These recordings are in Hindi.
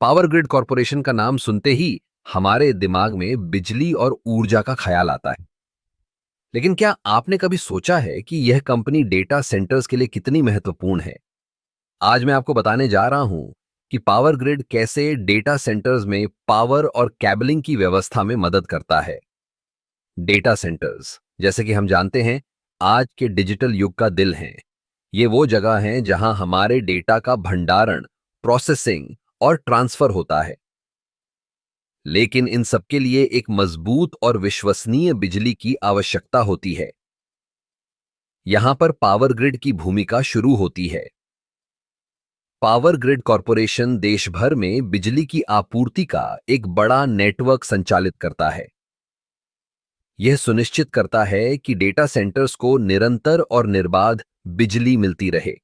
पावर ग्रिड कॉरपोरेशन का नाम सुनते ही हमारे दिमाग में बिजली और ऊर्जा का ख्याल आता है। लेकिन क्या आपने कभी सोचा है कि यह कंपनी डेटा सेंटर्स के लिए कितनी महत्वपूर्ण है? आज मैं आपको बताने जा रहा हूं कि पावर ग्रिड कैसे डेटा सेंटर्स में पावर और कैबलिंग की व्यवस्था में मदद करता है। डेटा सेंटर्स, जैसे कि हम जानते हैं, आज के डिजिटल युग का दिल हैं। ये वो जगह हैं जहां हमारे डेटा का भंडारण, प्रोसेसिंग और ट्रांसफर होता है। लेकिन इन सबके लिए एक मजबूत और विश्वसनीय बिजली की आवश्यकता होती है। यहां पर पावर ग्रिड की भूमिका शुरू होती है। पावर ग्रिड कॉरपोरेशन देश भर में बिजली की आपूर्ति का एक बड़ा नेटवर्क संचालित करता है। यह सुनिश्चित करता है कि डेटा सेंटर्स को निरंतर और निर्बाध बिजली मिलती रहे।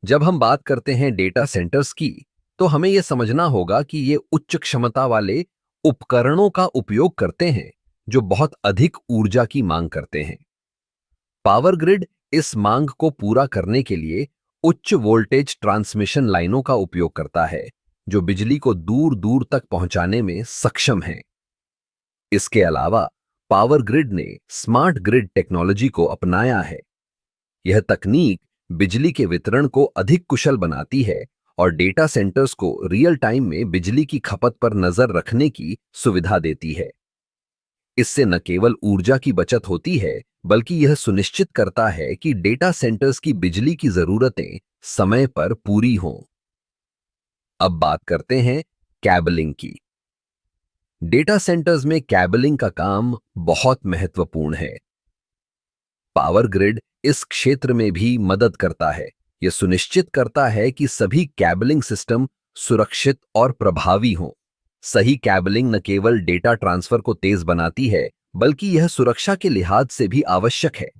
जब हम बात करते हैं डेटा सेंटर्स की, तो हमें यह समझना होगा कि ये उच्च क्षमता वाले उपकरणों का उपयोग करते हैं जो बहुत अधिक ऊर्जा की मांग करते हैं। पावर ग्रिड इस मांग को पूरा करने के लिए उच्च वोल्टेज ट्रांसमिशन लाइनों का उपयोग करता है, जो बिजली को दूर दूर तक पहुंचाने में सक्षम हैं। इसके अलावा पावर ग्रिड ने स्मार्ट ग्रिड टेक्नोलॉजी को अपनाया है। यह तकनीक बिजली के वितरण को अधिक कुशल बनाती है और डेटा सेंटर्स को रियल टाइम में बिजली की खपत पर नजर रखने की सुविधा देती है। इससे न केवल ऊर्जा की बचत होती है, बल्कि यह सुनिश्चित करता है कि डेटा सेंटर्स की बिजली की जरूरतें समय पर पूरी हों। अब बात करते हैं कैबलिंग की। डेटा सेंटर्स में कैबलिंग का काम बहुत महत्वपूर्ण है। पावर ग्रिड इस क्षेत्र में भी मदद करता है। यह सुनिश्चित करता है कि सभी कैबलिंग सिस्टम सुरक्षित और प्रभावी हों। सही कैबलिंग न केवल डेटा ट्रांसफर को तेज बनाती है, बल्कि यह सुरक्षा के लिहाज से भी आवश्यक है।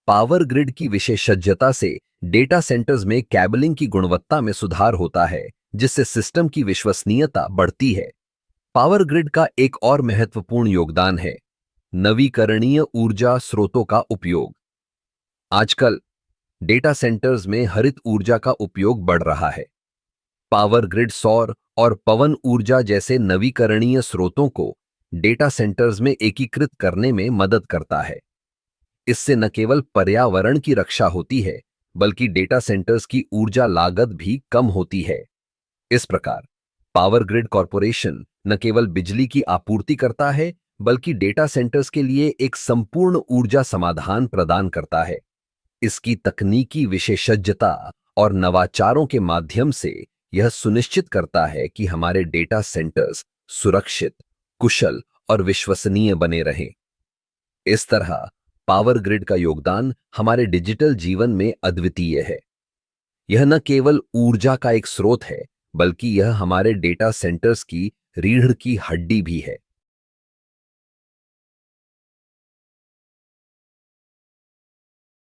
पावर ग्रिड की विशेषज्ञता से डेटा सेंटर्स में कैबलिंग की गुणवत्ता में सुधार होता है, जिससे सिस्टम की विश्वसनीयता बढ़ती है। पावर ग्रिड का एक और महत्वपूर्ण योगदान है नवीकरणीय ऊर्जा स्रोतों का उपयोग। आजकल डेटा सेंटर्स में हरित ऊर्जा का उपयोग बढ़ रहा है। पावर ग्रिड सौर और पवन ऊर्जा जैसे नवीकरणीय स्रोतों को डेटा सेंटर्स में एकीकृत करने में मदद करता है। इससे न केवल पर्यावरण की रक्षा होती है, बल्कि डेटा सेंटर्स की ऊर्जा लागत भी कम होती है। इस प्रकार पावर ग्रिड कॉरपोरेशन न केवल बिजली की आपूर्ति करता है, बल्कि डेटा सेंटर्स के लिए एक संपूर्ण ऊर्जा समाधान प्रदान करता है। इसकी तकनीकी विशेषज्ञता और नवाचारों के माध्यम से यह सुनिश्चित करता है कि हमारे डेटा सेंटर्स सुरक्षित, कुशल और विश्वसनीय बने रहें। इस तरह पावर ग्रिड का योगदान हमारे डिजिटल जीवन में अद्वितीय है। यह न केवल ऊर्जा का एक स्रोत है, बल्कि यह हमारे डेटा सेंटर्स की रीढ़ की हड्डी भी है।